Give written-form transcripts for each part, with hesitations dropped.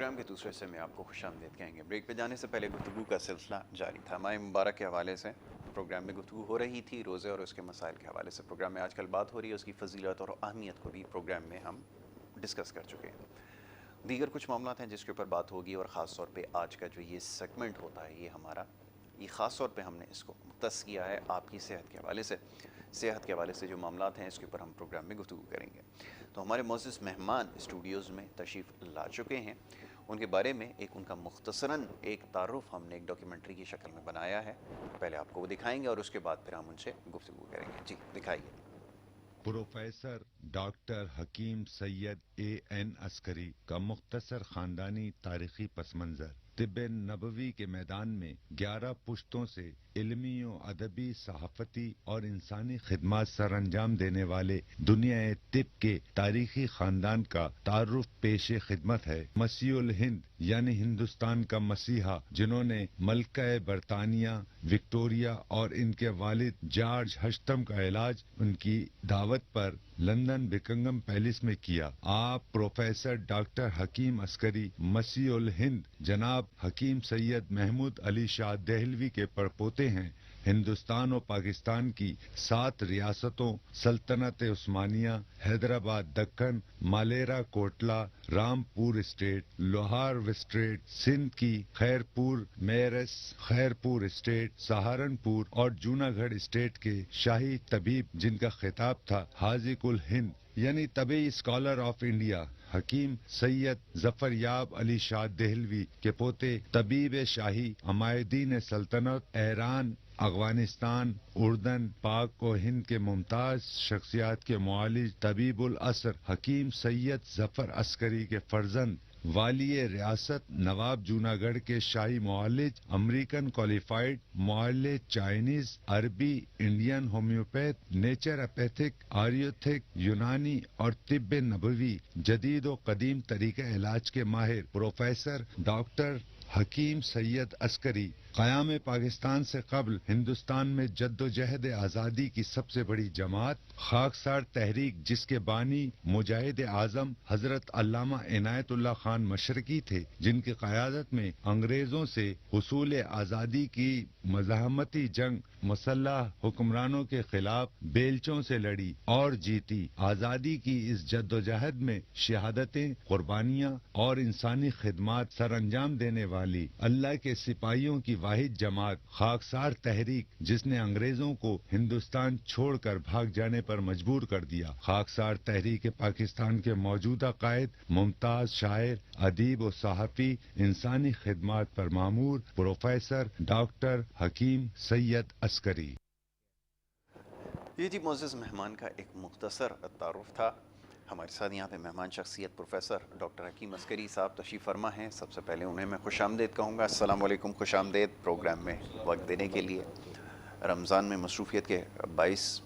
Programme کے دوسرے حصے میں آپ کو خوش آمدید کہیں گے۔ بریک پہ جانے سے پہلے گفتگو کا سلسلہ جاری تھا۔ ماہ مبارک کے حوالے سے پروگرام میں گفتگو ہو رہی تھی، روزے اور اس کے مسائل کے حوالے سے پروگرام میں آج کل بات ہو رہی ہے، اس کی فضیلت اور اہمیت کو بھی پروگرام میں ہم ڈسکس کر چکے ہیں۔ دیگر کچھ معاملات ہیں جس کے اوپر بات ہوگی، اور خاص طور پہ آج کا جو یہ سیگمنٹ ہوتا ہے یہ خاص طور پہ ہم نے اس کو مختص کیا ہے آپ کی صحت کے حوالے سے۔ صحت کے حوالے سے جو معاملات ہیں اس کے اوپر ہم پروگرام میں گفتگو کریں گے۔ تو ہمارے معزز مہمان اسٹوڈیوز میں تشریف لا چکے ہیں، ان کے بارے میں ان کا مختصراً ایک تعارف ہم نے ایک ڈاکیومنٹری کی شکل میں بنایا ہے۔ پہلے آپ کو وہ دکھائیں گے اور اس کے بعد پھر ہم ان سے گفتگو کریں گے۔ جی دکھائیے۔ پروفیسر ڈاکٹر حکیم سید A.N. عسکری کا مختصر خاندانی تاریخی پس منظر۔ طب نبوی کے میدان میں 11 پشتوں سے علمی و ادبی، صحافتی اور انسانی خدمات سر انجام دینے والے دنیا طب کے تاریخی خاندان کا تعارف پیش خدمت ہے۔ مسیح الہند یعنی ہندوستان کا مسیحا، جنہوں نے ملکہ برطانیہ وکٹوریہ اور ان کے والد جارج ہشتم کا علاج ان کی دعوت پر لندن بکنگم پیلس میں کیا۔ آپ پروفیسر ڈاکٹر حکیم عسکری مسیح الہند جناب حکیم سید محمود علی شاہ دہلوی کے پڑپوتے ہیں۔ ہندوستان و پاکستان کی 7 ریاستوں سلطنت عثمانیہ، حیدرآباد دکن، مالیرا کوٹلا، رامپور اسٹیٹ، لوہار وسٹریٹ، سندھ کی خیرپور میرس، خیرپور اسٹیٹ، سہارنپور اور جوناگڑھ اسٹیٹ کے شاہی طبیب، جن کا خطاب تھا حاذق الہند یعنی طبی اسکالر آف انڈیا، حکیم سید ظفریاب علی شاہ دہلوی کے پوتے، طبیب شاہی، عمائدین سلطنت، ایران، افغانستان، اردن، پاک و ہند کے ممتاز شخصیات کے معالج، طبیب العصر حکیم سید ظفر عسکری کے فرزند، والی ریاست نواب جوناگڑھ کے شاہی معالج، امریکن کوالیفائڈ معالج، چائنیز، عربی، انڈین ہومیوپیتھ، نیچر اپیتھک، آریوتھک، یونانی اور طب نبوی جدید و قدیم طریقہ علاج کے ماہر پروفیسر ڈاکٹر حکیم سید عسکری، قیام پاکستان سے قبل ہندوستان میں جد و جہد آزادی کی سب سے بڑی جماعت خاکسار تحریک، جس کے بانی مجاہد اعظم حضرت علامہ عنایت اللہ خان مشرقی تھے، جن کی قیادت میں انگریزوں سے حصول آزادی کی مزاحمتی جنگ مسلح حکمرانوں کے خلاف بیلچوں سے لڑی اور جیتی۔ آزادی کی اس جد و جہد میں شہادتیں، قربانیاں اور انسانی خدمات سر انجام دینے والی اللہ کے سپاہیوں کی واحد جماعت خاکسار تحریک، جس نے انگریزوں کو ہندوستان چھوڑ کر بھاگ جانے پر مجبور کر دیا۔ خاکسار تحریک پاکستان کے موجودہ قائد، ممتاز شاعر، ادیب و صحافی، انسانی خدمات پر مامور پروفیسر ڈاکٹر حکیم سید عسکری۔ یہ جی معزز مہمان کا ایک مختصر تعارف تھا۔ ہمارے ساتھ یہاں پہ مہمان شخصیت پروفیسر ڈاکٹر حکیم عسکری صاحب تشریف فرما ہیں۔ سب سے پہلے انہیں میں خوش آمدید کہوں گا۔ السلام علیکم، خوش آمدید پروگرام میں وقت دینے کے لیے۔ رمضان میں مصروفیت کے باعث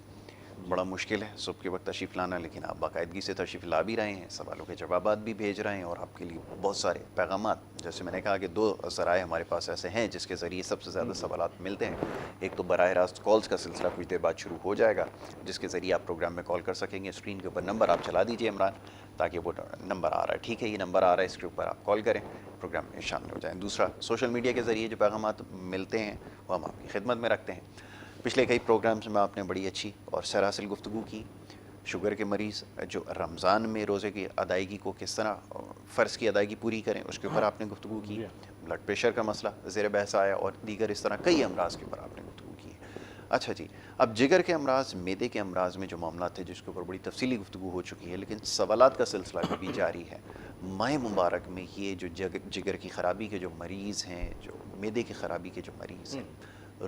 بڑا مشکل ہے صبح کے وقت تشریف لانا، لیکن آپ باقاعدگی سے تشریف لا بھی رہے ہیں، سوالوں کے جوابات بھی بھیج رہے ہیں، اور آپ کے لیے بہت سارے پیغامات، جیسے میں نے کہا کہ 2 ذرائع ہمارے پاس ایسے ہیں جس کے ذریعے سب سے زیادہ سوالات ملتے ہیں۔ ایک تو براہ راست کالز کا سلسلہ کچھ دیر بعد شروع ہو جائے گا، جس کے ذریعے آپ پروگرام میں کال کر سکیں گے۔ اسکرین کے اوپر نمبر آپ چلا دیجئے عمران، تاکہ وہ نمبر آ رہا ہے، ٹھیک ہے، یہ نمبر آ رہا ہے، اس کے اوپر آپ کال کریں، پروگرام میں شامل ہو جائیں۔ دوسرا، سوشل میڈیا کے ذریعے جو پیغامات ملتے ہیں وہ ہم آپ کی خدمت میں رکھتے ہیں۔ پچھلے کئی پروگرامز میں آپ نے بڑی اچھی اور سرحاصل گفتگو کی۔ شوگر کے مریض جو رمضان میں روزے کی ادائیگی کو کس طرح فرض کی ادائیگی پوری کریں، اس کے اوپر آپ نے گفتگو کی۔ بلڈ پریشر کا مسئلہ زیر بحث آیا، اور دیگر اس طرح کئی امراض کے اوپر آپ نے گفتگو کی۔ اچھا جی، اب جگر کے امراض، معدے کے امراض میں جو معاملات تھے جس کے اوپر بڑی تفصیلی گفتگو ہو چکی ہے، لیکن سوالات کا سلسلہ بھی جاری ہے۔ ماہ مبارک میں یہ جو جگر کی خرابی کے جو مریض ہیں، جو معدے کی خرابی کے جو مریض ہیں،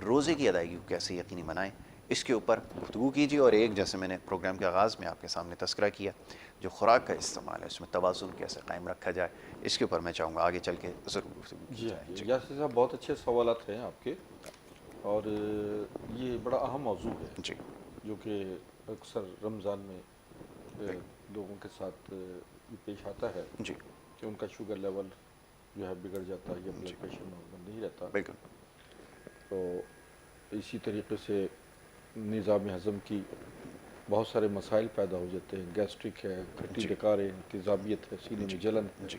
روزے کی ادائیگی کو کیسے یقینی بنائیں، اس کے اوپر گفتگو کیجیے۔ اور ایک، جیسے میں نے پروگرام کے آغاز میں آپ کے سامنے تذکرہ کیا، جو خوراک کا استعمال ہے اس میں توازن کیسے قائم رکھا جائے، اس کے اوپر میں چاہوں گا آگے چل کے ضرور گفتگو کی جائے۔ جی یاسر صاحب، بہت اچھے سوالات ہیں آپ کے، اور یہ بڑا اہم موضوع ہے جی جو کہ اکثر رمضان میں لوگوں کے ساتھ یہ پیش آتا ہے جی کہ ان کا شوگر لیول جو ہے بگڑ جاتا ہے یا جی بلڈ پریشر نارمل نہیں رہتا۔ بالکل تو اسی طریقے سے نظام ہضم کی بہت سارے مسائل پیدا ہو جاتے ہیں، گیسٹرک ہے، کھٹی جی ڈکار ہے، تیزابیت ہے، سینے میں جی جلن ہے، جی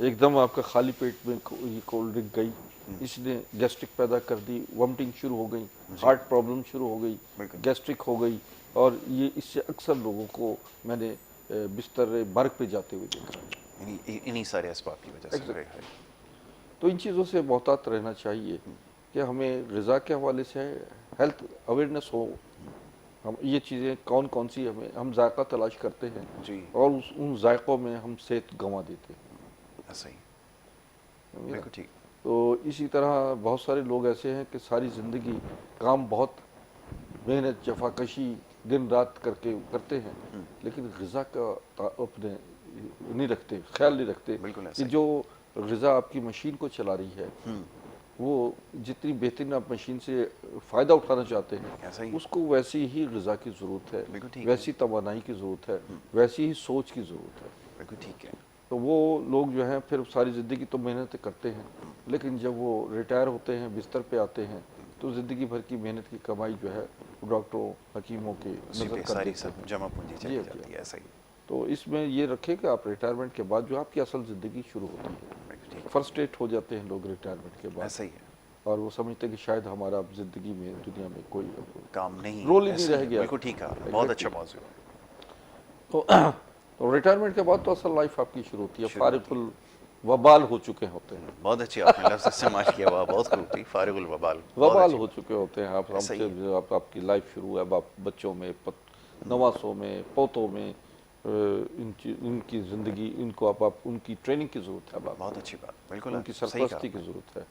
ایک دم آپ کا خالی پیٹ میں یہ کولڈ ڈرنک گئی، اس نے گیسٹرک پیدا کر دی، وامٹنگ شروع ہو گئی، ہارٹ پرابلم شروع ہو گئی، بالکل۔ گیسٹرک ہو گئی، اور یہ اس سے اکثر لوگوں کو میں نے بستر مرگ پہ جاتے ہوئے دیکھا ہے۔ انہی سارے اسباب کی وجہ سے ہے۔ تو ان چیزوں سے محتاط رہنا چاہیے کہ ہمیں غذا کے حوالے سے ہیلتھ اویئرنیس ہو، ہم یہ چیزیں کون کون سی ہم ذائقہ تلاش کرتے ہیں جی اور ان ذائقوں میں ہم صحت گنوا دیتے ہیں۔ ایسا ہی، بالکل ٹھیک۔ تو اسی طرح بہت سارے لوگ ایسے ہیں کہ ساری زندگی کام بہت محنت جفاکشی دن رات کر کے کرتے ہیں، لیکن غذا کا اپنے نہیں رکھتے، خیال نہیں رکھتے بالکل ایسا کہ ہی۔ جو غذا آپ کی مشین کو چلا رہی ہے وہ جتنی بہترین آپ مشین سے فائدہ اٹھانا چاہتے ایسا ہیں ہی۔ اس کو ویسی ہی غذا کی ضرورت ہے، بالکل ٹھیک ہے۔ ویسی توانائی کی ضرورت ہے، ویسی ہی سوچ کی ضرورت ہے۔ بالکل ٹھیک ہے۔ تو وہ لوگ جو ہیں پھر ساری زندگی تو محنت کرتے ہیں، لیکن جب وہ ریٹائر ہوتے ہیں، بستر پہ آتے ہیں، تو زندگی بھر کی محنت کی کمائی جو ہے وہ ڈاکٹروں حکیموں کے اسی نظر پہ کر ساری دیتے سب ہیں۔ جمع پونجی جی چلی جی۔ جاتی ہے۔ ایسا ہی، تو اس میں یہ رکھے کہ آپ ریٹائرمنٹ کے بعد جو آپ کی اصل زندگی شروع ہوتی ہے، بالکل ٹھیک۔ فرسٹریٹ ہو جاتے ہیں لوگ ریٹائرمنٹ کے بعد، ایسا ہی ہے، اور وہ سمجھتے ہیں کہ شاید ہمارا اب زندگی میں دنیا میں کوئی کام نہیں رول ہی ایسا نہیں ہی رہ ہے، گیا۔ بالکل ٹھیک ہے، بہت اچھا موضوع ہے۔ تو ریٹائرمنٹ کے بعد تو اصل لائف آپ کی شروع ہوتی ہے، شروع ہوتی فارغ الوبال ہو چکے ہوتے ہیں، بہت اچھی آپ نے لفظ استعمال کیا ہوا، بہت خوب تھی، فارغ الوبال، بہت وبال اچھی ہو بات۔ چکے ہوتے ہیں آپ، ہم ایسا ہی سے آپ کی لائف شروع ہے، اب آپ بچوں میں نواسوں میں پوتوں میں ان کی زندگی، ان کو اب آپ ان کی ٹریننگ کی ضرورت ہے، اب آپ بہت اچھی بات، بالکل ان کی صحیح کہا سرپرستی آپ کی نے۔ ضرورت ہے۔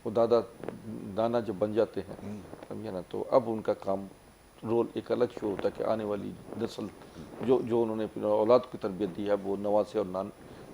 وہ دانا جب بن جاتے ہیں سمجھے نا، تو اب ان کا کام رول ایک الگ شروع ہوتا ہے کہ آنے والی نسل جو انہوں نے اپنے اولاد کی تربیت دی ہے، وہ نواسے اور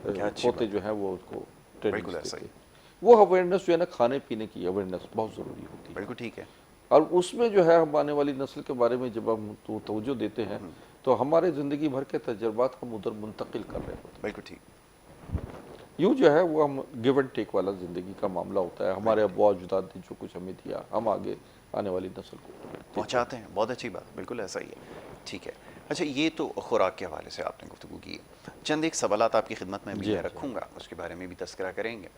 کیا اچھی پوتے بات جو ہیں وہ اس کو ٹریننگ بالکل ایسا دیتے ہی، ہیں۔ وہ اویئرنیس جو ہے نا، کھانے پینے کی اویئرنیس بہت ضروری ہوتی ہے، بالکل ٹھیک ہے۔ اور اس میں جو ہے ہم آنے والی نسل کے بارے میں جب ہم توجہ دیتے ہیں تو ہمارے زندگی بھر کے تجربات ہم ادھر منتقل کر رہے ہوتے ہیں۔ بالکل ٹھیک، یوں جو ہے وہ ہم گیو اینڈ ٹیک والا زندگی کا معاملہ ہوتا ہے، ہمارے ابا اجداد نے جو کچھ ہمیں دیا ہم آگے آنے والی نسل کو پہنچاتے ہیں، بہت اچھی بات، بالکل ایسا ہی ہے، ٹھیک ہے۔ اچھا، یہ تو خوراک کے حوالے سے آپ نے گفتگو کی ہے، چند ایک سوالات آپ کی خدمت میں بھی جی میں جی۔ رکھوں گا، اس کے بارے میں بھی تذکرہ کریں گے۔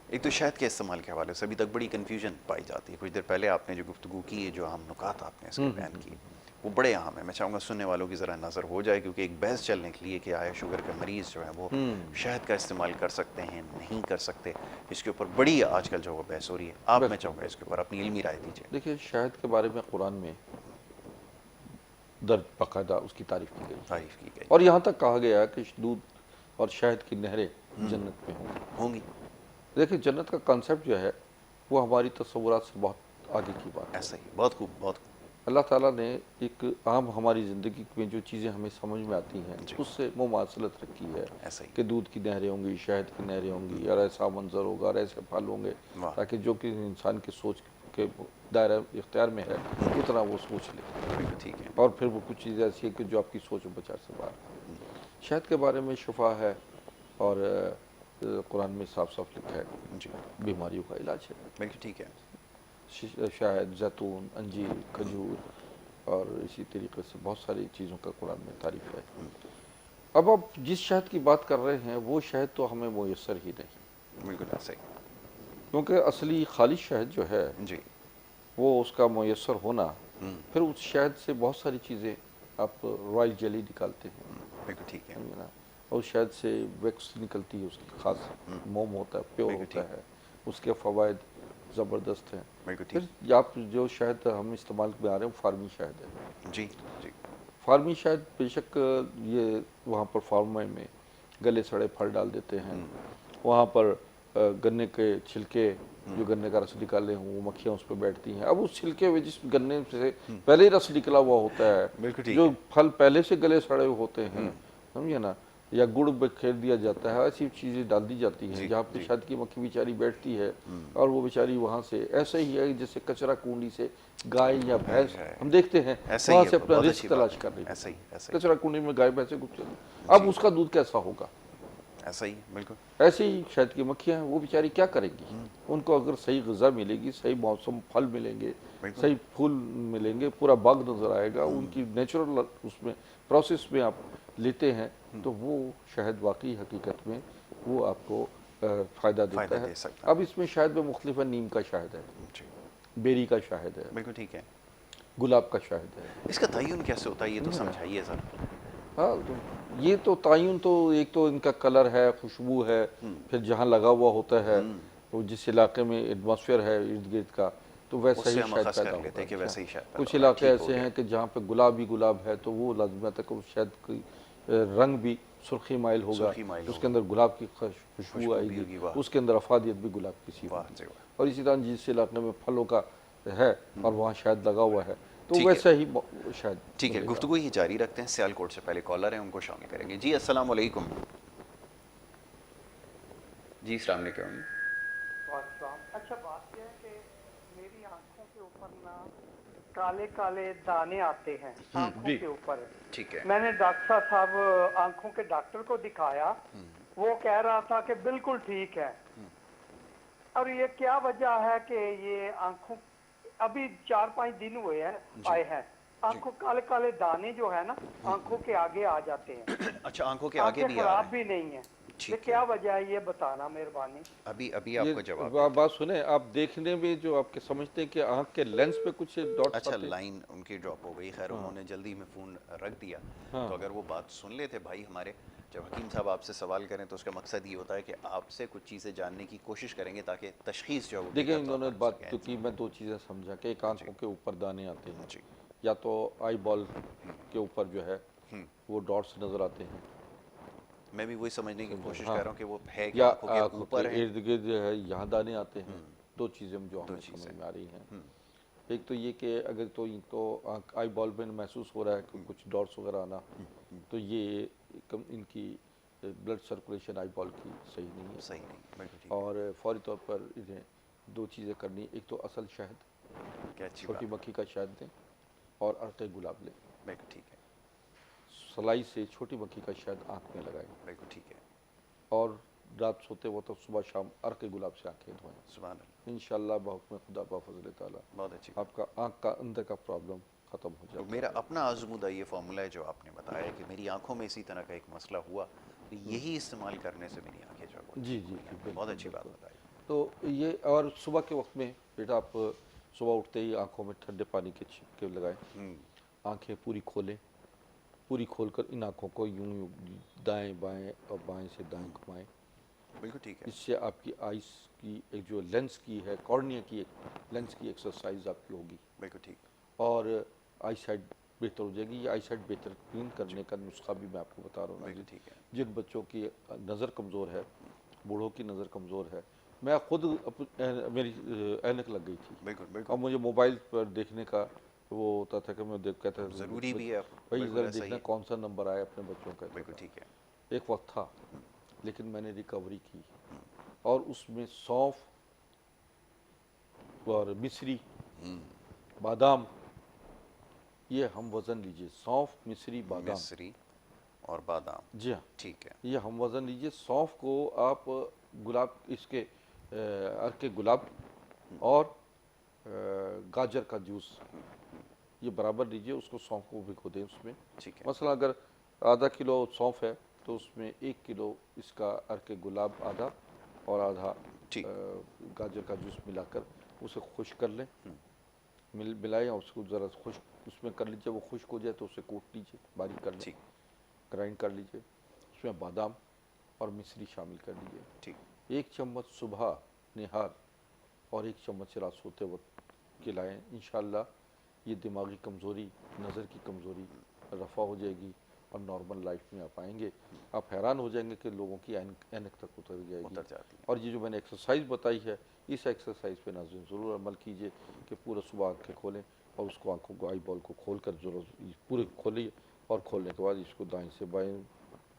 ایک تو شہد کے استعمال کے حوالے سے ابھی تک بڑی کنفیوژن پائی جاتی ہے، کچھ دیر پہلے آپ نے جو گفتگو کی ہے، جو اہم نکات آپ نے اس کے بیان کیے، وہ بڑے اہم ہیں، میں چاہوں گا سننے والوں کی ذرا نظر ہو جائے، کیونکہ ایک بحث چلنے کے لیے کہ آیا شوگر کے مریض جو ہیں وہ شہد کا استعمال کر سکتے ہیں نہیں کر سکتے، اس کے اوپر بڑی آج کل جو وہ بحث ہو رہی ہے، آپ میں چاہوں گا اس کے اوپر اپنی علمی رائے دیجیے۔ دیکھیے، شہد کے بارے میں قرآن میں درج باقاعدہ اس کی تعریف کی گئی، تعریف کی گئی اور یہاں تک کہا گیا ہے کہ دودھ اور شہد کی نہریں جنت میں ہوں گی۔ ہوں گی، دیکھیں، جنت کا کانسیپٹ جو ہے وہ ہماری تصورات سے بہت آگے کی بات ہے۔ ایسا ہی، بہت خوب، بہت خوب، اللہ تعالیٰ نے ایک عام ہماری زندگی میں جو چیزیں ہمیں سمجھ میں آتی ہیں جی۔ اس سے مماثلت رکھی ہے ایسا ہی، کہ دودھ کی نہریں ہوں گی، شہد کی نہریں ہوں گی، اور ایسا منظر ہوگا اور ایسے پھل ہوں گے، واہ، تاکہ جو کہ انسان کی سوچ کے دائرہ اختیار میں ہے اتنا وہ سوچ لے، بالکل ٹھیک ہے، اور پھر وہ کچھ چیزیں ایسی ہیں کہ جو آپ کی سوچ و بچار سے باہر ہیں۔ شہد کے بارے میں شفا ہے، اور قرآن میں صاف صاف لکھا ہے جی، بیماریوں کا علاج ہے۔ بالکل ٹھیک ہے، شہد، زیتون، انجیر، کھجور، اور اسی طریقے سے بہت ساری چیزوں کا قرآن میں تعریف ہے۔ اب آپ جس شہد کی بات کر رہے ہیں وہ شہد تو ہمیں میسر ہی نہیں، بالکل ایسا ہی، کیونکہ اصلی خالص شہد جو ہے جی، وہ اس کا میسر ہونا، پھر اس شہد سے بہت ساری چیزیں، آپ رائل جیلی نکالتے ہیں، بالکل ٹھیک ہے، سمجھے نا، اور شہد سے ویکس نکلتی ہے، اس کی خاص موم ہوتا ہے، پیور بالکل ہوتا ہے، اس کے فوائد زبردست ہیں۔ بالکل پھر ٹھیک، آپ جو شہد ہم استعمال میں آ رہے ہیں وہ فارمی شہد ہے۔ جی، جی، فارمی شہد بے شک یہ وہاں پر فارمے میں گلے سڑے پھل ڈال دیتے ہیں، وہاں پر گنے کے چھلکے جو گنے کا رس نکالے ہوں وہ مکھیاں اس پہ بیٹھتی ہیں، اب اس چھلکے میں جس گنے سے پہلے ہی رس نکلا ہوا ہوتا ہے، بالکل ٹھیک جو ہے، پھل پہلے سے گلے سڑے ہوتے ہیں، سمجھے نا، یا گڑ بکھیر دیا جاتا ہے، ایسی چیزیں ڈال دی جاتی ہیں جی، جہاں پہ جی، شہد کی مکھی بیچاری بیٹھتی ہے، اور وہ بیچاری وہاں سے ایسے ہی ہے جیسے کچرا کنڈی سے گائے یا بھینس ہم دیکھتے ہیں ایسا وہاں ہی ہے، سے اپنا بہت رزق اچھی تلاش بات کر ہے، رہی ایسا ہے، ہی، ایسا ہی، کچرا کنڈی میں گائے بھینسیں گزرتی ہیں، اب اس کا دودھ کیسا ہوگا؟ ایسا ہی، بالکل، ایسے ہی شہد کی مکھیاں ہیں، وہ بیچاری کیا کریں گی؟ ان کو اگر صحیح غذا ملے گی، صحیح موسم پھل ملیں گے، بالکل، صحیح پھول ملیں گے، پورا باغ نظر آئے گا، ان کی نیچرل اس میں پروسیس میں آپ لیتے ہیں تو وہ شہد واقعی حقیقت میں وہ آپ کو فائدہ فائدہ دیتا ہے. دے سکتا ہے. اب اس میں شہد میں مختلف ہے، نیم کا شہد ہے، جی بیری کا شہد ہے، بالکل ٹھیک ہے. گلاب کا شہد ہے. اس کا تعین کیسے ہوتا ہے یہ تو سمجھائیے ذرا. ہاں تو یہ تو تعین تو ایک تو ان کا کلر ہے، خوشبو ہے، پھر جہاں لگا ہوا ہوتا ہے وہ جس علاقے میں ایٹماسفیئر ہے ارد گرد کا تو اس ویسا سے ہی ہم شہد اخذ پیدا کر ہوگا. لیتے ہیں کہ ویسے ہی شہد پیدا کچھ ہوگا. علاقے ٹھیک ہو ایسے گیا. ہیں کہ جہاں پہ گلاب ہی گلاب ہے تو وہ لازمت ہے کہ اس شہد کی رنگ بھی سرخی مائل ہوگا، سرخی مائل اس ہوگا. کے اندر گلاب کی خوشبو خوشبو آئے بھی گی، ہوگی. واہ اس کے اندر افادیت بھی گلاب کی سی واہ ہوگی. جی واہ. اور اسی طرح جس علاقے میں پھلوں کا ہے اور وہاں شہد لگا ہوا ہے تو ٹھیک ہے. ویسا ہی شہد ٹھیک ہے ملے گا. گفتگو ہی جاری رکھتے ہیں. سیالکوٹ سے پہلے کالر ہیں ان کو شامل کریں گے. جی السلام علیکم. جی السلام علیکم. اچھا بات یہ ہے کہ میری آنکھوں کے اوپر نا کالے کالے دانے آتے ہیں آنکھوں جی کے اوپر. ٹھیک ہے. میں نے ڈاکٹر صاحب آنکھوں کے ڈاکٹر کو دکھایا، وہ کہہ رہا تھا کہ بالکل ٹھیک ہے. اور یہ کیا وجہ ہے کہ یہ آنکھوں ابھی 4-5 دن ہوئے ہیں آئے ہیں آنکھوں کالے کالے دانے جو ہے نا آنکھوں کے آگے آ جاتے ہیں. اچھا آنکھوں کے آگے آنکھیں بھی آ رہے خراب ہیں. بھی نہیں ہیں. یہ ٹھیک ہے. کیا وجہ ہے یہ بتانا مہربانی. ابھی آپ کو جواب یہ دیتے بات سنیں، آپ دیکھنے میں جو آپ کے سمجھتے ہیں کہ آنکھ کے لینس پہ کچھ ہیں. ڈاٹس اچھا آتے ہیں. لائن ان کی ڈراپ ہو گئی. خیر انہوں نے جلدی میں فون رکھ دیا. تو اگر وہ بات سن لیتے بھائی ہمارے، جب حکیم صاحب آپ سے سوال کریں تو اس کا مقصد یہ ہوتا ہے کہ آپ سے کچھ چیزیں جاننے کی کوشش کریں گے تاکہ تشخیص جو ہے وہ دیکھیں بہتر طور انہوں نے پر ہو بات سکے. تو کی، میں 2 چیزیں سمجھا کہ ایک آنکھوں کے اوپر دانے آتے ہیں، جی یا تو آئی بال کے اوپر جو ہے وہ ڈاٹس نظر آتے ہیں، میں بھی وہی سمجھنے کی کوشش ہاں، کر رہا ہوں کہ وہ ہے کہ یا آنکھوں کے آنکھوں کے اوپر ہے. ارد گرد جو ہے یہاں دانے آتے ہیں. 2 چیزیں جو دو ہمیں چیزیں. سمجھ میں آ رہی ہیں. ایک تو یہ کہ اگر تو آئی بال میں محسوس ہو رہا ہے کہ کچھ ڈاٹس وغیرہ آنا تو یہ ان کی بلڈ سرکولیشن آئی بال کی صحیح نہیں ہے. صحیح نہیں. بالکل ٹھیک ہے. اور فوری طور پر انہیں 2 چیزیں کرنی، ایک تو اصل شہد کیا اچھی چھوٹی بات. مکھی کا شہد دیں اور عرق گلاب لیں، بالکل ٹھیک ہے. سلائی سے چھوٹی مکھی کا شہد آنکھ میں لگائیں بالکل ٹھیک ہے. اور رات سوتے وقت صبح شام عرق گلاب سے آنکھیں دھوئیں. سبحان اللہ. انشاءاللہ بحکم خدا بفضل تعالیٰ بہت اچھی بات. آپ کا آنکھ کا اندر کا پرابلم ختم ہو تو جاتا میرا ہے. اپنا آزمودہ یہ فارمولہ ہے جو آپ نے بتایا کہ میری آنکھوں میں اسی طرح کا ایک مسئلہ ہوا تو یہی استعمال کرنے سے میری آنکھیں جو ہے وہ جی ٹھیک جی ہوئی جی ہیں. بالکل بہت اچھی بات بالکل. بتائی. تو یہ اور صبح کے وقت میں بیٹا آپ صبح اٹھتے ہی آنکھوں میں ٹھنڈے پانی کے چھینکے لگائیں، آنکھیں پوری کھولیں، پوری کھول کر ان آنکھوں کو یوں دائیں بائیں اور بائیں سے دائیں گھمائیں. بالکل ٹھیک ہے. اس سے آپ کی آئیز کی ایک جو لینس کی ہے، کارنیا کی ایک لینس کی ایکسرسائز آپ کی ہوگی بالکل ٹھیک. اور آئی سائٹ بہتر ہو جائے گی. یہ آئی سائٹ بہترین کرنے کا نسخہ بھی میں آپ کو بتا رہا ہوں بالکل ناظرین. ٹھیک ہے. جن بچوں کی نظر کمزور ہے، بوڑھوں کی نظر کمزور ہے، میں خود میری اینک لگ گئی تھی بالکل اور بالکل. مجھے موبائل پر دیکھنے کا وہ ہوتا تھا کہ میں کہتا تھا ضروری بھی ہے. بھائی بالکل ذرا ایسا ہی دیکھنا ہے. کون سا نمبر آیا اپنے بچوں کا. بالکل ٹھیک ہے. ایک وقت تھا لیکن میں نے ریکوری کی اور اس میں سونف اور مصری بادام، یہ ہم وزن لیجئے، سونف مصری بادام، مصری اور بادام. جی ہاں ٹھیک ہے. یہ ہم وزن لیجئے. سونف کو آپ گلاب اس کے عرق گلاب اور گاجر کا جوس یہ برابر لیجئے، اس کو سونف کو بھگو دیں اس میں. ٹھیک ہے. مثلا اگر آدھا کلو سونف ہے تو اس میں 1 کلو اس کا عرق گلاب آدھا اور آدھا ٹھیک. گاجر کا جوس ملا کر اسے خشک کر لیں، ملائیں اور اس کو ذرا خشک اس میں کر لیجئے. وہ خشک ہو جائے تو اسے کوٹ لیجئے، باریک کر لیں، ٹھیک. گرائنڈ کر لیجئے. اس میں بادام اور مصری شامل کر لیجئے. ٹھیک. 1 چمچ صبح نہار اور 1 چمچ رات سوتے وقت کھلائیں. انشاءاللہ یہ دماغی کمزوری، نظر کی کمزوری رفع ہو جائے گی اور نارمل لائف میں آپ آئیں گے. آپ حیران ہو جائیں گے کہ لوگوں کی اینک تک اتر جائے گی. اتر جاتی ہے. اور یہ جو میں نے ایکسرسائز بتائی ہے، اس ایکسرسائز پہ ناظرین ضرور عمل کیجئے کہ پورا صبح آنکھیں کھولیں اور اس کو آنکھوں کو آئی بال کو کھول کر ضرور پورے کھولیں اور کھولنے کے بعد اس کو دائیں سے بائیں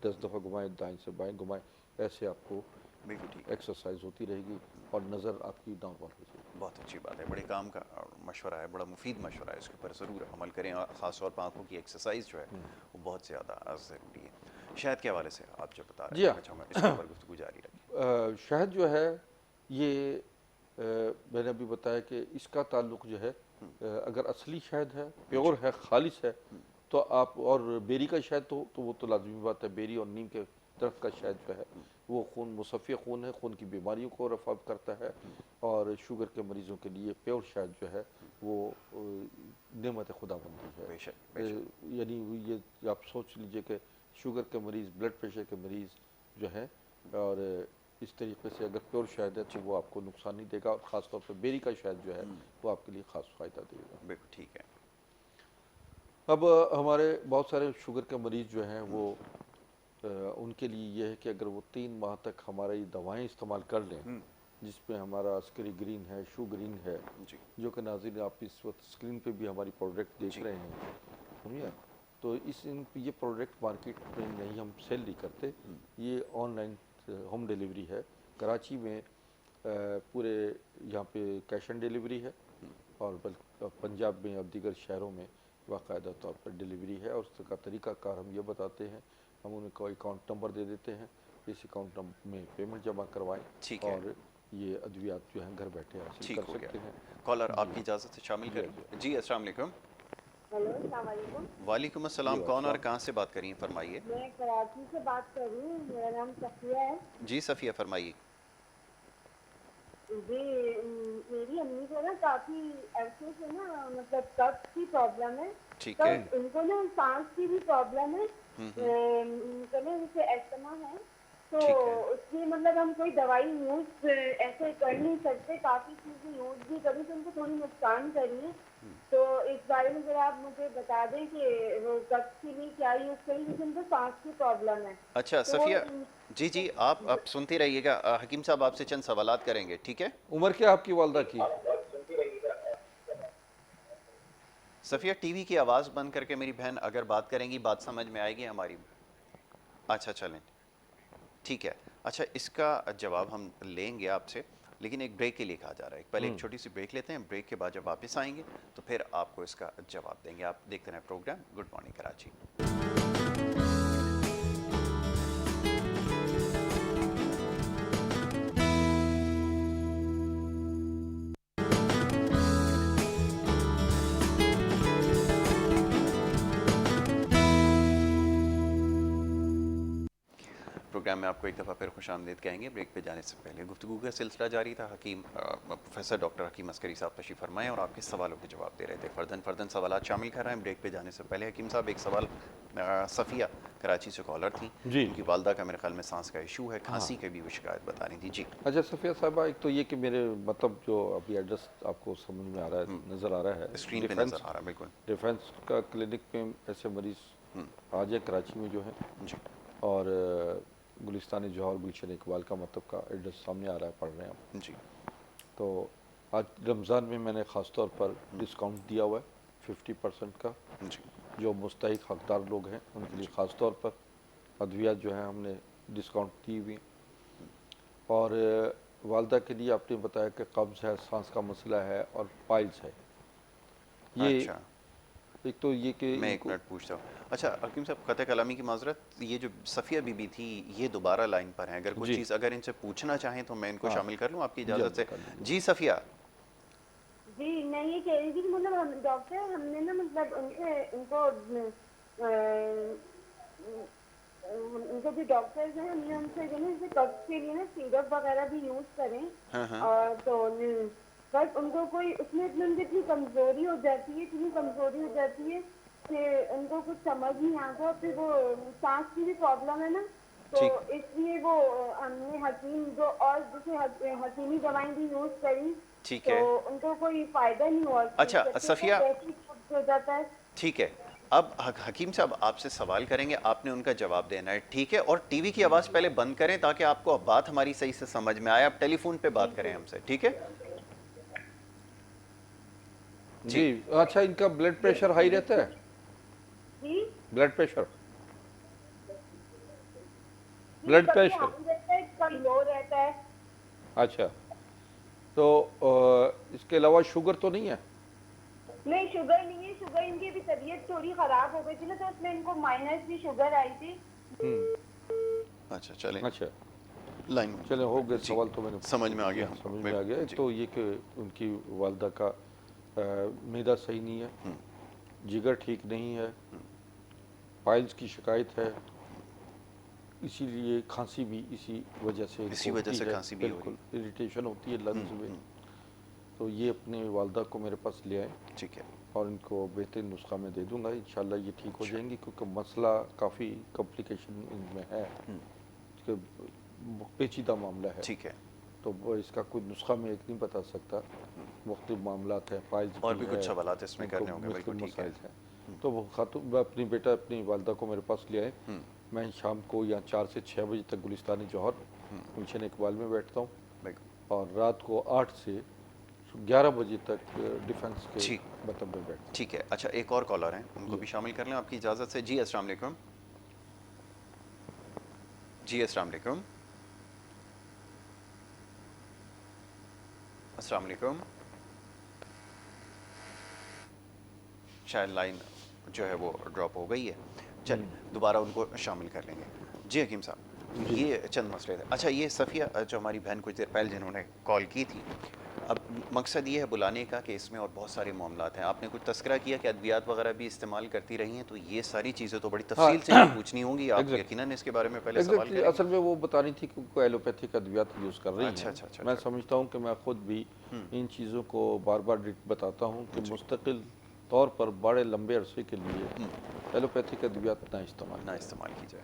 10 دفعہ گھمائیں، دائیں سے بائیں گھمائیں. ایسے آپ کو بالکل ٹھیک. ایکسرسائز ہوتی رہے گی اور نظر آپ کی نارمل ہو جائے گی. بہت اچھی بات ہے. بڑے کام کا مشورہ ہے، بڑا مفید مشورہ ہے. اس کے اوپر ضرور عمل کریں اور خاص طور پر آنکھوں کی ایکسرسائز جو ہے وہ بہت زیادہ ضروری ہے. شہد کے حوالے سے آپ جو بتا رہے جی ہیں ہاں. میں چاہوں گا اس کے اوپر گفتگو جاری رکھیں. شہد جو ہے یہ میں نے ابھی بتایا کہ اس کا تعلق جو ہے اگر اصلی شہد ہے، پیور ہے، خالص ہے تو آپ اور بیری کا شہد تو وہ تو لازمی بات ہے. بیری اور نیم کے درخت کا شہد جو ہے وہ خون مصفی خون ہے، خون کی بیماریوں کو رفع کرتا ہے، اور شوگر کے مریضوں کے لیے پیور شہد جو ہے وہ نعمت خدا بندی ہے۔ بے شک بے شک یعنی یہ آپ سوچ لیجئے کہ شوگر کے مریض، بلڈ پریشر کے مریض جو ہے، اور اس طریقے سے اگر پیور شہد ہے تو وہ آپ کو نقصان نہیں دے گا، اور خاص طور پہ بیری کا شہد جو ہے وہ آپ کے لیے خاص فائدہ دے گا۔ بالکل ٹھیک ہے۔ اب ہمارے بہت سارے شوگر کے مریض جو ہیں وہ ان کے لیے یہ ہے کہ اگر وہ 3 ماہ تک ہماری دوائیں استعمال کر لیں، جس میں ہمارا عسکری گرین ہے، شو گرین ہے، جی جو کہ ناظرین آپ اس وقت اسکرین پہ بھی ہماری پروڈکٹ دیکھ رہے ہیں، سمجھے؟ تو یہ پروڈکٹ مارکیٹ میں نہیں ہم سیل نہیں کرتے، یہ آن لائن ہوم ڈیلیوری ہے۔ کراچی میں پورے یہاں پہ کیش آن ڈیلیوری ہے، اور پنجاب میں اور دیگر شہروں میں باقاعدہ طور پر ڈیلیوری ہے، اور اس کا طریقہ کار ہم یہ بتاتے ہیں، ہم ان کو اکاؤنٹ نمبر دے دیتے ہیں، اس اکاؤنٹ نمبر میں پیمنٹ جمع کروائیں، ٹھیک ہے، اور یہ ادویات جو ہیں گھر بیٹھے حاصل ٹھیک کر ہو گیا۔ سکتے ہیں۔ کالر آپ کی اجازت سے شامل جی کریں۔ جی السلام علیکم۔ ہیلو السلام علیکم، وعلیکم السلام، جی کون اور السلام۔ کہاں سے بات کر رہی ہیں؟ فرمائیے۔ میں کراچی سے بات کر رہی ہوں، میرا نام صفیہ ہے۔ جی صفیہ فرمائیے۔ جی میری امی کو نا کافی عرصے سے نا مطلب قبض کی پرابلم ہے، ٹھیک تو ہے، ان کو نا سانس کی بھی پرابلم ہے، گلے میں سے ایسٹما ہے، تو ٹھیک ہے، اس کی مطلب ہم کوئی دوائی یوز ایسے کر نہیں سکتے، کافی چیزیں یوز بھی کری تو ان کو تھوڑی نقصان کری ہے، تو اس بارے میں ذرا آپ مجھے بتا دیں کہ وہ قبض کے لیے کیا یوز کریں، کیونکہ ان کو سانس کی پرابلم ہے۔ اچھا تو وہ صفیہ، جی جی آپ اب سنتی رہیے گا، حکیم صاحب آپ سے چند سوالات کریں گے، ٹھیک ہے؟ عمر کیا آپ کی والدہ کی؟ صفیہ ٹی وی کی آواز بند کر کے میری بہن اگر بات کریں گی بات سمجھ میں آئے گی ہماری۔ اچھا چلیں ٹھیک ہے۔ اچھا اس کا جواب ہم لیں گے آپ سے، لیکن ایک بریک کے لیے کہا جا رہا ہے، پہلے ایک چھوٹی سی بریک لیتے ہیں، بریک کے بعد جب واپس آئیں گے تو پھر آپ کو اس کا جواب دیں گے۔ آپ دیکھتے رہیں program good morning Karachi. Program میں آپ کو ایک دفعہ پھر خوش آمدید کہیں گے۔ بریک پہ جانے سے پہلے گفتگو کا سلسلہ جاری تھا، پروفیسر ڈاکٹر حکیم عسکری صاحب تشریف فرمائے اور آپ کے سوالوں کے جواب دے رہے تھے، فرداً سوالات شامل کر رہے ہیں۔ بریک پہ جانے سے پہلے حکیم صاحب ایک سوال، صفیہ کراچی سے کالر تھیں، جی ان کی والدہ کا میرے خیال میں سانس کا ایشو ہے، کھانسی کے بھی وہ شکایت بتا رہی تھی۔ جی اچھا صفیہ صاحبہ، ایک تو یہ کہ میرے مطلب جو ابھی ایڈریس آپ کو سمجھ میں آ رہا ہے، نظر آ رہا ہے، اسکرین پہ نظر آ رہا ہے، بالکل ڈیفینس کا کلینک میں ایسے مریض آ جائے کراچی میں جو ہے، جی اور گلستان جوہر گلشن اقبال کا مطلب کا ایڈریس سامنے آ رہا ہے، پڑھ رہے ہیں ہم۔ جی تو آج رمضان میں میں نے خاص طور پر ڈسکاؤنٹ دیا ہوا ہے 50% کا، جی جو مستحق حقدار لوگ ہیں ان کے لیے خاص طور پر ادویات جو ہیں ہم نے ڈسکاؤنٹ دی ہوئی، اور والدہ کے لیے آپ نے بتایا کہ قبض ہے، سانس کا مسئلہ ہے، اور پائلز ہے۔ یہ اچھا ایک تو یہ کہ میں ایک منٹ پوچھتا ہوں۔ اچھا حکیم صاحب قطع کلامی کی معذرت، یہ جو صفیہ بی بی تھی یہ دوبارہ لائن پر ہیں، اگر کوئی چیز اگر ان سے پوچھنا چاہیں تو میں ان کو شامل کر لوں آپ کی اجازت سے؟ جی صفیہ۔ جی میں یہ کہہ رہی تھی کہ مطلب ڈاکٹر ہم نے نا مطلب ان کو جو ڈاکٹرز ہیں ہم نے ان سے جو ہے قبض کے لیے نا سیرپ وغیرہ بھی یوز کریں، اور تو بس ان کو کوئی اس میں اتنی کمزوری ہو جاتی ہے کہ ان کو کچھ سمجھ نہیں آتا، پھر وہ سانس کی بھی پرابلم ہے نا، تو اس لیے وہ ہم نے حکیم جو اور جیسے حکیمی دوائیں بھی یوز کری ٹھیک تو ہے ان کو کوئی فائدہ نہیں ہوا۔ اچھا صفیہ ہو جاتا ہے۔ ٹھیک ہے، اب حکیم صاحب آپ سے سوال کریں گے، آپ نے ان کا جواب دینا ہے، ٹھیک ہے؟ اور ٹی وی کی آواز پہلے بند کریں تاکہ آپ کو بات ہماری صحیح سے سمجھ میں آئے، آپ ٹیلی فون پہ بات کریں ہم سے، ٹھیک ہے؟ جی اچھا، ان کا بلڈ پریشر ہائی رہتا ہے؟ جی بلڈ پریشر کبھی ہائی رہتا ہے کبھی لو رہتا ہے۔ اچھا، تو اس کے علاوہ شوگر تو نہیں ہے؟ نہیں شوگر نہیں ہے، شوگر ان کی بھی طبیعت تھوڑی خراب ہو گئی تھی نا، تو اس میں ان کو مائنس بھی شوگر آئی تھی۔ اچھا چلیں اچھا لائن چلیں، ہو گئے جی سوال تو میں نے سمجھ میں آ گیا، سمجھ میں آ گیا۔ ایک تو یہ کہ ان کی والدہ کا معدہ صحیح نہیں ہے، جگر ٹھیک نہیں ہے، پائلز کی شکایت ہے، اسی لیے کھانسی بھی اسی وجہ سے اسی وجہ سے کھانسی بھی ہو رہی بالکل اریٹیشن ہوتی ہے لنگز میں. تو یہ اپنے والدہ کو میرے پاس لے آئیں ٹھیک ہے اور ان کو بہترین نسخہ میں دے دوں گا. انشاءاللہ یہ ٹھیک ہو جائیں گی کیونکہ مسئلہ کافی کمپلیکیشن ان میں ہے کہ پیچیدہ معاملہ ہے. ٹھیک ہے. تو وہ اس کا کوئی نسخہ میں ایک نہیں بتا سکتا. مختلف معاملات ہیں، فائلز اور بھی ہے، کچھ سوالات اس میں ان کو کرنے ہوں گے. مختلف بالکل ٹھیک ہے. مسائل ہیں. تو وہ خاتون اپنی بیٹا اپنی والدہ کو میرے پاس لے آئے. میں شام کو یا 4 سے 6 بجے تک گلستان جوہر گلشن اقبال میں بیٹھتا ہوں بالکل اور رات کو 8 سے 11 بجے تک ڈیفنس کے ٹھیک. مطلب میں بیٹھتا ہوں. ٹھیک ہے. اچھا ایک اور کالر ہیں ان کو بھی شامل کر لیں آپ کی اجازت سے. جی السلام علیکم. جی السلام علیکم. السلام علیکم. شاید لائن جو ہے وہ ڈراپ ہو گئی ہے. چلیں دوبارہ ان کو شامل کر لیں گے. جی حکیم صاحب یہ چند مسئلے تھے. اچھا یہ صفیہ جو ہماری بہن کچھ دیر پہلے جنہوں نے کال کی تھی، اب مقصد یہ ہے بلانے کا کہ اس میں اور بہت سارے معاملات ہیں. آپ نے کچھ تذکرہ کیا کہ ادویات وغیرہ بھی استعمال کرتی رہی ہیں، تو یہ ساری چیزیں تو بڑی تفصیل سے پوچھنی ہوں گی. آپ یقیناً اس کے بارے میں پہلے سوال کریں. اصل میں وہ بتانی تھی کہ کوئی ایلوپیتھک ادویات یوز کر رہی ہیں. اچھا میں سمجھتا ہوں کہ میں خود بھی ان چیزوں کو بار بار بتاتا ہوں کہ مستقل طور پر بڑے لمبے عرصے کے لیے ایلوپیتھک ادویات نہ استعمال کی جائے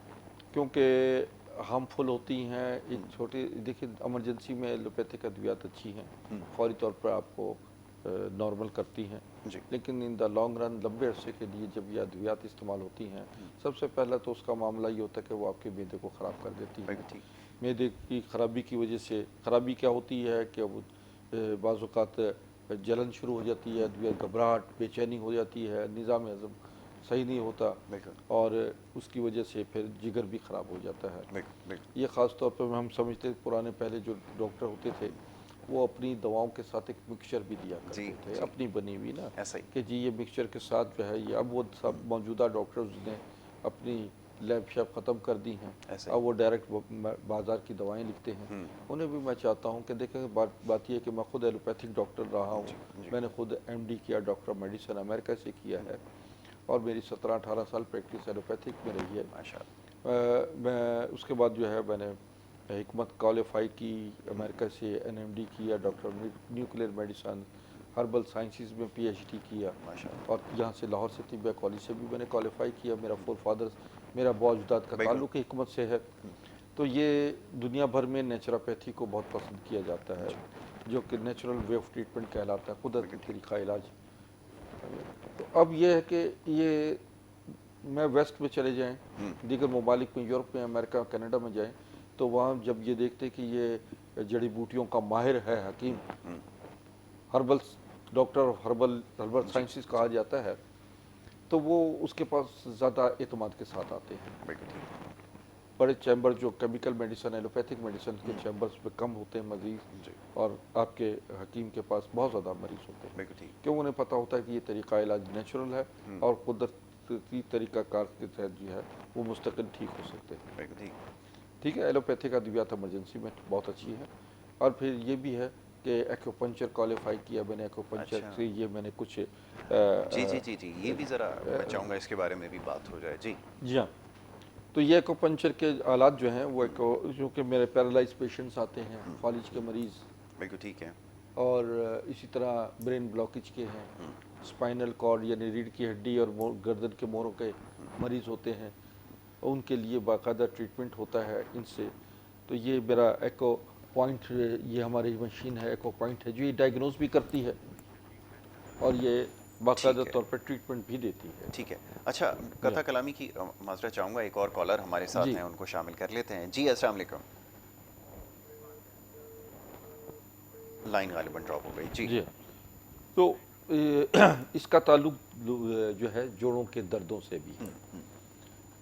کیونکہ ہارمفل ہوتی ہیں. ایک چھوٹی دیکھیں ایمرجنسی میں ایلوپیتھک ادویات اچھی ہیں، فوری طور پر آپ کو نارمل کرتی ہیں، لیکن ان دا لانگ رن لمبے عرصے کے لیے جب یہ ادویات استعمال ہوتی ہیں، سب سے پہلا تو اس کا معاملہ یہ ہوتا ہے کہ وہ آپ کے معدے کو خراب کر دیتی ہے. معدے کی خرابی کی وجہ سے خرابی کیا ہوتی ہے کہ وہ بعض اوقات جلن شروع ہو جاتی ہے، گھبراہٹ بے چینی ہو جاتی ہے، نظام ہضم صحیح نہیں ہوتا اور اس کی وجہ سے پھر جگر بھی خراب ہو جاتا ہے. یہ خاص طور پہ ہم سمجھتے پرانے پہلے جو ڈاکٹر ہوتے تھے وہ اپنی دواؤں کے ساتھ ایک مکسچر بھی دیا کرتے تھے اپنی بنی ہوئی نا کہ جی یہ مکسچر کے ساتھ جو ہے یہ اب وہ سب موجودہ ڈاکٹرز نے اپنی لیب شیپ ختم کر دی ہیں، اب وہ ڈائریکٹ بازار کی دوائیں لکھتے ہیں. انہیں بھی میں چاہتا ہوں کہ دیکھیں بات یہ ہے کہ میں خود ایلوپیتھک ڈاکٹر رہا ہوں. میں نے خود ایم ڈی کیا ڈاکٹر میڈیسن امریکہ سے کیا ہے اور میری 17-18 سال پریکٹس ایلوپیتھک میں رہی ہے. میں اس کے بعد جو ہے میں نے حکمت کوالیفائی کی امریکہ سے، این ایم ڈی کیا doctor nuclear medicine herbal sciences میں پی ایچ ڈی کیا اور یہاں سے لاہور سے طبیہ کالج سے بھی میں نے کوالیفائی کیا. میرا فور فادرز میرا باجداد کا تعلق حکمت سے ہے. تو یہ دنیا بھر میں نیچروپیتھی کو بہت پسند کیا جاتا ہے جو کہ نیچرل وے آف ٹریٹمنٹ کہلاتا ہے، قدرتی طریقہ علاج. تو اب یہ ہے کہ یہ میں ویسٹ میں چلے جائیں، دیگر ممالک میں یورپ میں امریکہ کینیڈا میں جائیں تو وہاں جب یہ دیکھتے کہ یہ جڑی بوٹیوں کا ماہر ہے حکیم، ہربل ڈاکٹر ہربل سائنسز کہا جاتا ہے، تو وہ اس کے پاس زیادہ اعتماد کے ساتھ آتے ہیں. بڑے چیمبر جو کیمیکل میڈیسن ایلوپیتھک میڈیسن کے چیمبرز پہ کم ہوتے ہیں مریض اور آپ کے حکیم کے پاس بہت زیادہ مریض ہوتے ہیں کیوں انہیں پتہ ہوتا ہے کہ یہ طریقہ علاج نیچرل ہے اور قدرتی طریقہ کار کے تحت جو ہے وہ مستقل ٹھیک ہو سکتے ہیں. ٹھیک ہے. ایلوپیتھک ادویات ایمرجنسی میں بہت اچھی ہے. اور پھر یہ بھی ہے کہ ایکوپنچر کوالیفائی کیا میں نے. ایکوپنچر سے یہ میں نے کچھ جی یہ بھی ذرا میں چاہوں گا اس کے بارے میں بھی بات ہو جائے. جی ہاں. تو یہ ایکوپنچر کے آلات جو ہیں وہ جو کہ میرے پیرالائز پیشنٹس آتے ہیں، فالج کے مریض بالکل ٹھیک ہے، اور اسی طرح برین بلاکیج کے ہیں، اسپائنل کارڈ یعنی ریڑھ کی ہڈی اور گردن کے موڑوں کے مریض ہوتے ہیں، ان کے لیے باقاعدہ ٹریٹمنٹ ہوتا ہے ان سے. تو یہ میرا ایکو پوائنٹ یہ ہماری مشین ہے ایکو پوائنٹ ہے جو یہ ڈائگنوز بھی کرتی ہے اور یہ باقاعدہ طور پر ٹریٹمنٹ بھی دیتی ہے. ٹھیک ہے. اچھا قطع کلامی کی معذرت چاہوں گا، ایک اور کالر ہمارے ساتھ ہیں، ان کو شامل کر لیتے ہیں. جی السلام علیکم. لائن غالباً ڈراپ ہو گئی. جی تو اس کا تعلق جو ہے جوڑوں کے دردوں سے بھی ہے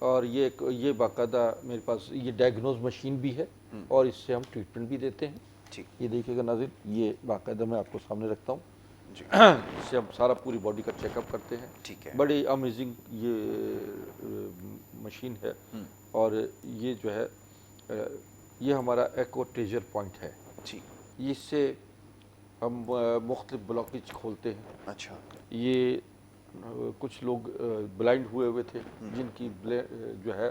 اور یہ باقاعدہ میرے پاس یہ ڈائگنوز مشین بھی ہے اور اس سے ہم ٹریٹمنٹ بھی دیتے ہیں. یہ دیکھیے گا ناظرین، یہ باقاعدہ میں آپ کو سامنے رکھتا ہوں، اس سے ہم سارا پوری باڈی کا چیک اپ کرتے ہیں. بڑی امیزنگ یہ مشین ہے اور یہ جو ہے یہ ہمارا ایکو ٹریجر پوائنٹ ہے. اس سے ہم مختلف بلاکیج کھولتے ہیں. اچھا. یہ کچھ لوگ بلائنڈ ہوئے تھے جن کی جو ہے